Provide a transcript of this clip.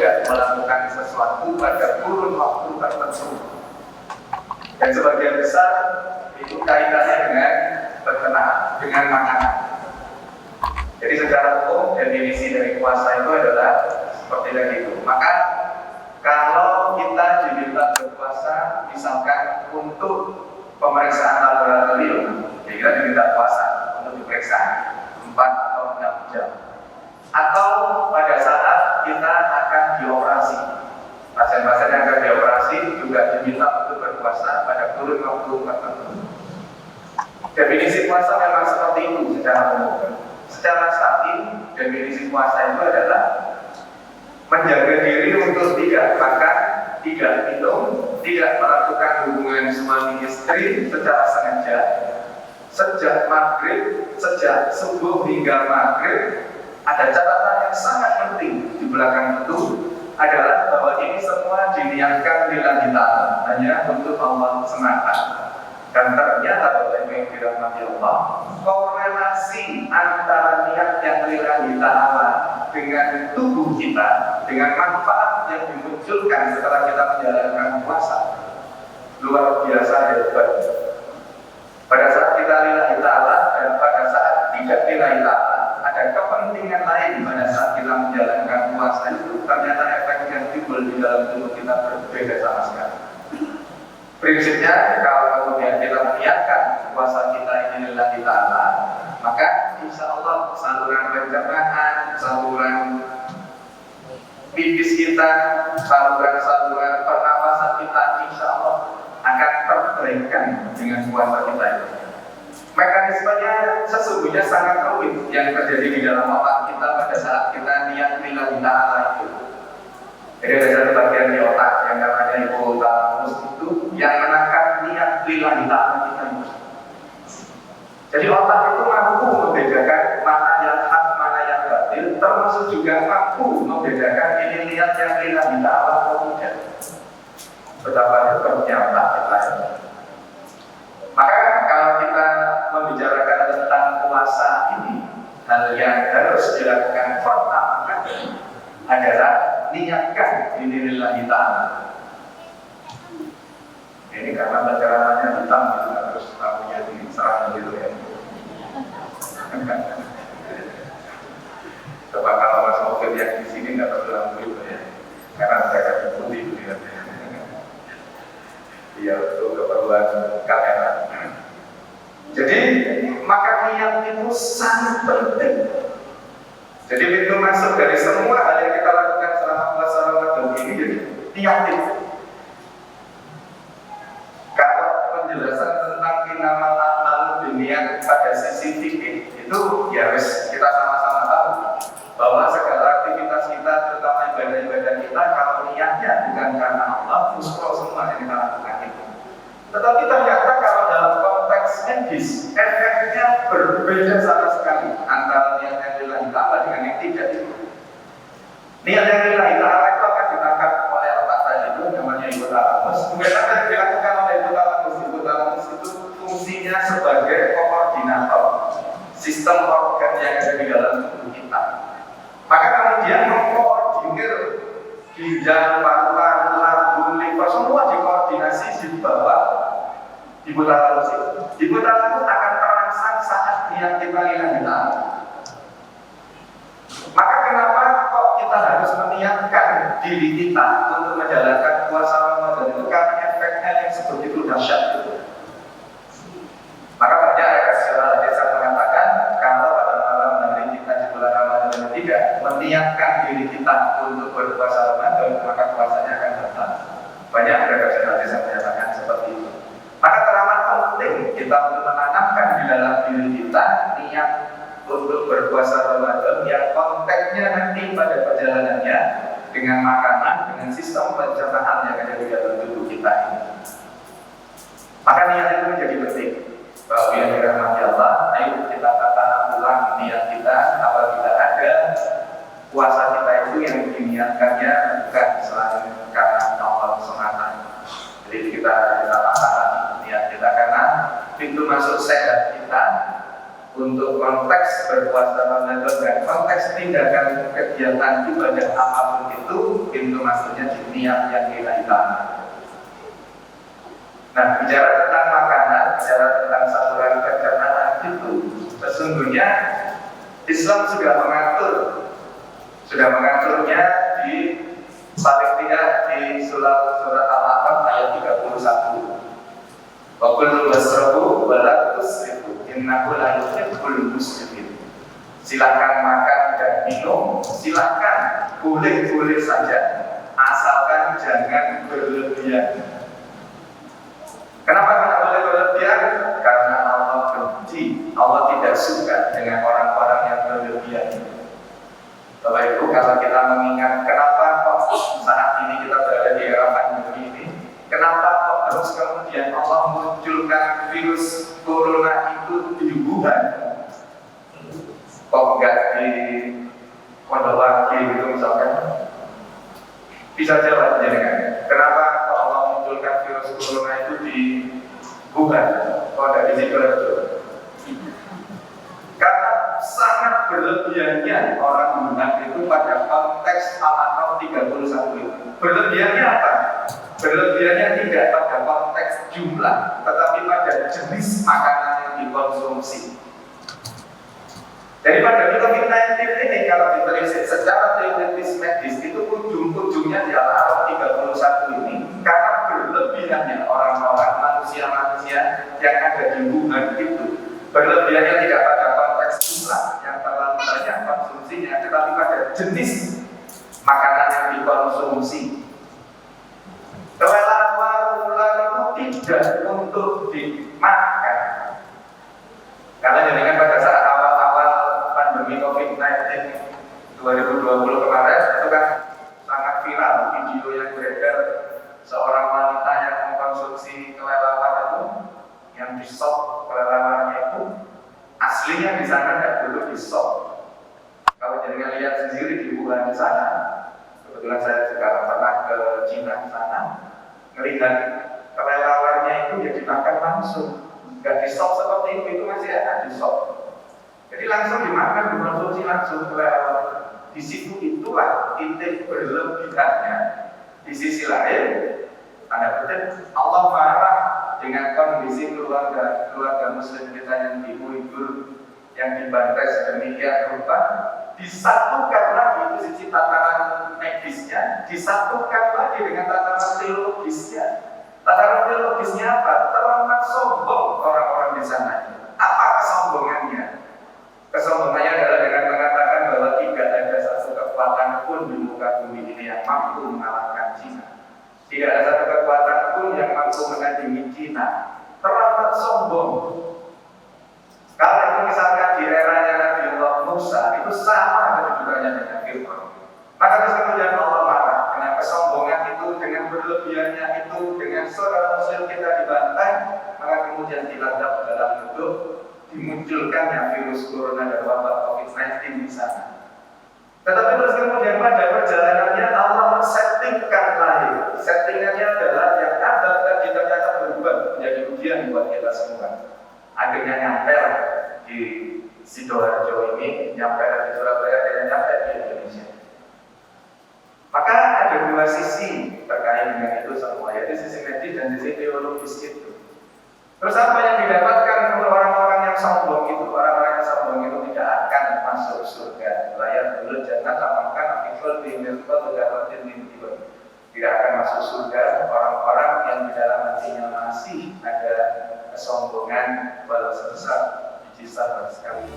tidak melakukan sesuatu pada kurun waktu tertentu. Dan sebagian besar itu kaitannya dengan berkenaan dengan makanan. Jadi secara umum definisi dari puasa itu adalah seperti itu. Maka kalau kita diminta berpuasa, misalkan untuk pemeriksaan laboratorium, kita diminta puasa untuk diperiksa 4 atau 6 jam. Atau pada saat kita akan dioperasi, pasien-pasien yang akan dioperasi juga diminta untuk berpuasa pada kurun waktu tertentu. Definisi puasa memang seperti itu secara umum. Secara syar'i, definisi puasa itu adalah menjaga diri untuk tidak makan, tidak minum, tidak melakukan hubungan suami istri secara sengaja sejak maghrib, sejak subuh hingga maghrib. Ada catatan yang sangat penting di belakang itu adalah bahwa ini semua diniatkan lillahi ta'ala, hanya untuk Allah semata. Dan ternyata oleh yang dirahmati Allah, korelasi antara niat yang lillahi ta'ala dengan tubuh kita, dengan manfaat yang dimunculkan setelah kita menjalankan puasa, luar biasa hebat. Pada saat kita lillahi ta'ala dan pada saat tidak lillahi ta'ala, ada kepentingan lain pada saat kita menjalankan puasa itu, ternyata efek yang timbul di dalam tubuh kita berbeda sama sekali. Prinsipnya, kalau kemudian kita meniatkan puasa kita ini lillahi ta'ala, maka insya Allah saluran pencernaan, saluran pipis kita, saluran pernapasan kita insya Allah akan terberikan dengan puasa kita itu. Mekanismenya sesungguhnya sangat rumit yang terjadi di dalam otak kita pada saat kita niat lillahi ta'ala itu. Jadi ada satu bagian di otak yang namanya hipotalamus itu yang menangkap niat lillahi ta'ala kita itu. Jadi otak itu mampu membedakan mana yang hak, mana yang batil, termasuk juga mampu membedakan ini niat yang lillahi ta'ala atau tidak. Betapa hebatnya otak kita ini. Maka kalau kita membicarakan tentang puasa ini, hal yang harus dilakukan pertama kali adalah niatkan ini lillahi ta'ala. Ini karena bacaannya hitam itu harus tahunya diserang gitu ya. Coba kalau Mas Mofir yang di sini nggak perlu lampu itu ya, karena mereka putih gitu ya. Iya, untuk keperluan kamera. Jadi, maka niat itu sangat penting. Jadi, pintu masuk dari semua hal yang kita lakukan selama puasa Ramadan ini, jadi niat itu. Kalau penjelasan tentang innamal a'malu binniyat pada sisi fikih itu, ya wis kita sama-sama tahu bahwa segala aktivitas kita, terutama ibadah-ibadah kita, kalau niatnya bukan karena Allah, musuh semua yang kita lakukan itu. Tetapi ternyata kalau dalam konteks medis, efeknya berbeda sama sekali antara niat yang lillahi ta'ala dengan yang tidak itu. Niat yang lillahi ta'ala itu akan ditangkap oleh otak tadi itu, namanya hipotalamus. Kemudian akan dilakukan oleh hipotalamus. Hipotalamus itu fungsinya sebagai koordinator sistem organ yang ada di dalam tubuh kita. Maka kemudian mengkoordinir ginjal, paru-paru, lambung, liver, semua dikoordinasi di bawah hipotalamus itu. Hipotalamus akan terangsang saat niat kita lillahi ta'ala. Maka kenapa kok kita harus meniatkan diri kita untuk menjalankan puasa Ramadan itu, karena efeknya yang sebegitu dahsyat itu. Maka banyak hadis yang mengatakan kalau pada malam hari kita di bulan Ramadan itu tidak meniatkan diri kita untuk berpuasa Ramadan, maka puasanya akan batal. Banyak hadis yang menyatakan seperti itu. Maka teramat penting kita untuk menanamkan di dalam diri kita niat untuk berpuasa Ramadan yang konteksnya nanti pada perjalanannya dengan makanan, dengan sistem pencernaan yang ada di dalam tubuh kita ini. Maka niat itu menjadi penting. Bahwa yang dirahmati Allah, ayo kita tata ulang niat kita apabila ada puasa kita itu yang diniatkannya bukan selain karena Allah semata. Jadi kita tata niat kita karena pintu masuk sehat kita untuk konteks berpuasa Ramadan dan konteks tindakan kegiatan ibadah apapun itu niat yang lillahi ta'ala. Nah, bicara tentang makanan, bicara tentang saluran pencernaan itu, sesungguhnya Islam sudah mengaturnya di paling tidak di surat Al-A'raf ayat 31. Wa kullu wasrabu wa la tusrifu innahu la yuhibbul musrifin. Silakan makan dan minum, silakan boleh saja, asalkan jangan berlebihan. Kenapa tidak boleh berlebihan? Karena Allah benci, Allah tidak suka dengan orang-orang yang berlebihan. Bapak Ibu, kalau kita mengingat kenapa kok saat ini kita berada di era pandemi ini, kenapa kok terus kemudian Allah munculkan virus corona itu di Wuhan, kok enggak di Pondowaki gitu misalkan? Bisa jawab jenengan, kenapa kok Allah munculkan virus corona itu di Wuhan, kok enggak di Sidoarjo? Karena sangat berlebihannya orang Wuhan itu pada konteks Al-A'raf 31 itu. Berlebihannya apa? Berlebihannya tidak pada konteks jumlah, tetapi pada jenis makanan yang dikonsumsi. Jadi pada COVID-19 ini kalau ditelisik secara teoritis medis itu ujung-ujungnya di Al-A'raf 31 ini karena berlebihannya orang-orang manusia-manusia yang ada di Wuhan itu. Berlebihannya tidak pada konteks jumlah yang terlalu banyak konsumsinya, tetapi pada jenis makanan yang dikonsumsi. Kelelawar ular itu tidak untuk dimakan. Karena jadikan pada saat awal-awal pandemi COVID-19 2020 kemarin itu kan sangat viral video yang beredar seorang wanita yang mengkonsumsi kelelawar itu, yang disop kelelawarnya itu aslinya di sana tidak dulu disop. Kalau jadikan lihat sendiri di Wuhan di sana, kebetulan saya juga pernah ke Cina di sana, melihat kelelawarnya itu ya dimakan langsung, nggak disop seperti itu masih ada disop. Jadi langsung dimakan, dikonsumsi langsung kelelawar. Di situ itulah titik berlebihannya. Di sisi lain, tanda kutip Allah marah dengan kondisi keluarga Muslim kita yang di Uighur yang dibantai sedemikian rupa. Disatukan lagi itu sisi tataran medisnya, disatukan lagi dengan tataran teologisnya. Tataran teologisnya apa? Terlalu sombong orang-orang di sana. Apa kesombongannya? Kesombongannya adalah dengan mengatakan bahwa tidak ada satu kekuatan pun di muka bumi ini yang mampu mengalahkan Cina. Tidak ada satu kekuatan pun yang mampu menandingi Cina. Terlalu sombong. Kalau itu misalkan di eranya Nabi Allah Musa itu sama kedudukannya dengan Fir'aun. Maka terus kemudian Allah marah dengan kesombongan itu, dengan berlebihannya itu, dengan saudara Muslim kita dibantai, maka kemudian diladap dalam bentuk dimunculkannya virus corona dan wabah COVID-19 di sana. Tetapi terus kemudian pada perjalanannya Allah settingkan lahir. Settingannya adalah yang ada tadi ternyata berubah menjadi ujian buat kita semua. Akhirnya nyampe di Sidoarjo ini, nyampe di Surabaya, dan nyampe di Indonesia. Maka ada dua sisi terkait dengan itu semua, yaitu sisi medis dan sisi teologis itu. Terus apa yang didapatkan oleh orang-orang yang sombong itu? Orang-orang yang sombong itu tidak akan masuk surga. Layak dulu jangan samakan akiful bimilkul udarotin mintiun. Tidak akan masuk surga orang-orang yang di dalam hatinya masih ada kesombongan, balas besar, biji sabar sekali.